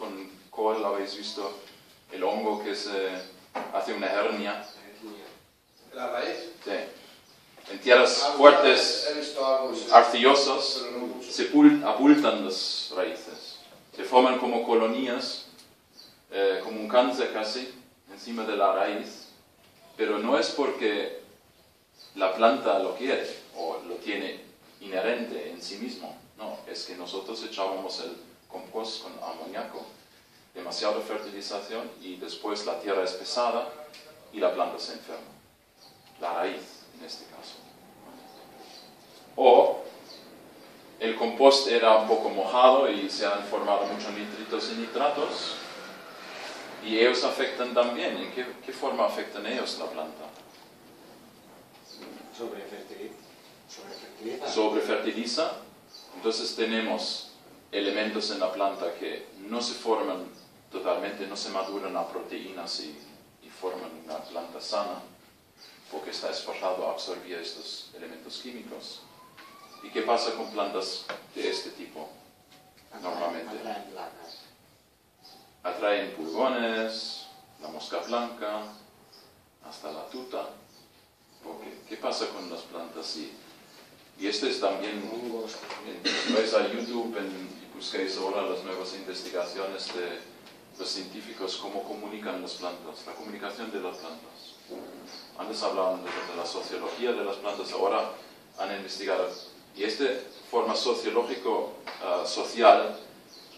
con col, habéis visto el hongo que se hace una hernia. ¿La raíz? Sí. En tierras fuertes, He visto algo, sí. arcillosos, Pero no mucho. se abultan las raíces. Se forman como colonias, como un cáncer casi, encima de la raíz. Pero no es porque la planta lo quiere o lo tiene inherente en sí mismo. No, es que nosotros echábamos el compost con amoníaco, demasiada fertilización y después la tierra es pesada y la planta se enferma. La raíz, en este caso. O el compost era un poco mojado y se han formado muchos nitritos y nitratos y ellos afectan también. ¿En qué forma afectan ellos la planta? Sobrefertiliza. Entonces tenemos elementos en la planta que no se forman totalmente, no se maduran a proteínas y forman una planta sana, porque está esforzado a absorber estos elementos químicos. ¿Y qué pasa con plantas de este tipo? Normalmente atraen pulgones, la mosca blanca, hasta la tuta. ¿Qué pasa con las plantas? Y esto es también, vais a YouTube y busquéis ahora las nuevas investigaciones de los científicos, cómo comunican las plantas, la comunicación de las plantas. Antes hablaban de la sociología de las plantas, ahora han investigado. Y esta forma social,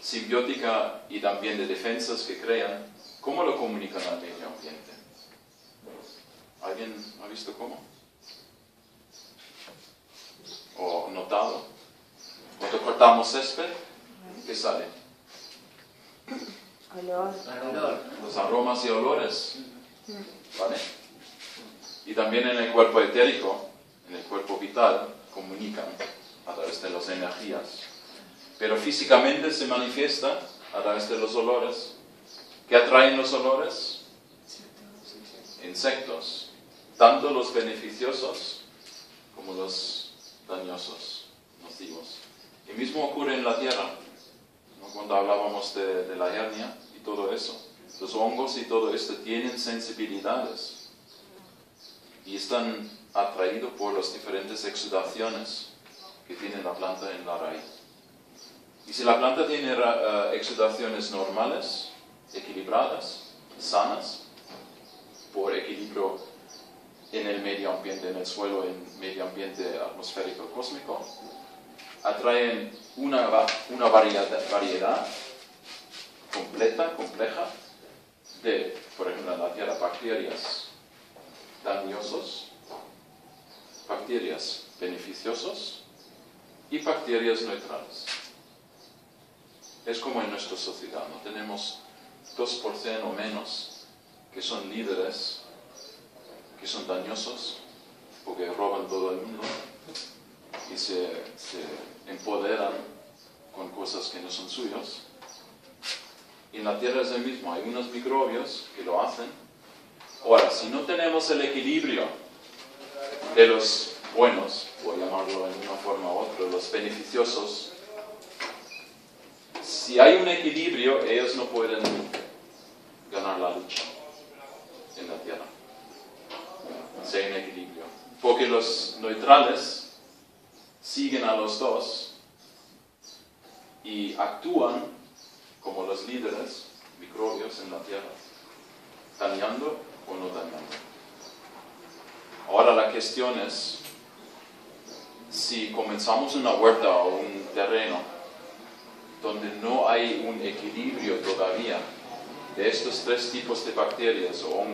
simbiótica y también de defensas que crean, ¿cómo lo comunican al medio ambiente? ¿Alguien ha visto cómo? ¿O notado? Cuando cortamos césped, ¿qué sale? Olor. Los aromas y olores. ¿Vale? Y también en el cuerpo etérico, en el cuerpo vital, comunican a través de las energías. Pero físicamente se manifiesta a través de los olores. ¿Qué atraen los olores? Insectos. Tanto los beneficiosos como los dañosos, nocivos. Y mismo ocurre en la tierra, ¿no? Cuando hablábamos de la hernia y todo eso. Los hongos y todo esto tienen sensibilidades y están atraídos por las diferentes exudaciones que tiene la planta en la raíz. Y si la planta tiene exudaciones normales, equilibradas, sanas, por equilibrio en el medio ambiente, en el suelo, en el medio ambiente atmosférico cósmico, atraen una variedad completa, compleja, de, por ejemplo, en la tierra, bacterias dañosos, bacterias beneficiosos y bacterias neutrales. Es como en nuestra sociedad, ¿no? Tenemos 2% o menos que son líderes, que son dañosos, porque roban todo el mundo y se empoderan con cosas que no son suyos. Y en la tierra es el mismo, hay unos microbios que lo hacen. Ahora, si no tenemos el equilibrio de los buenos, voy a llamarlo en una forma u otra, los beneficiosos, si hay un equilibrio, ellos no pueden ganar la lucha en la tierra. Si hay un equilibrio. Porque los neutrales siguen a los dos y actúan como los líderes, microbios en la tierra, dañando o no dañando. Ahora la cuestión es, si comenzamos una huerta o un terreno donde no hay un equilibrio todavía de estos tres tipos de bacterias o hongos,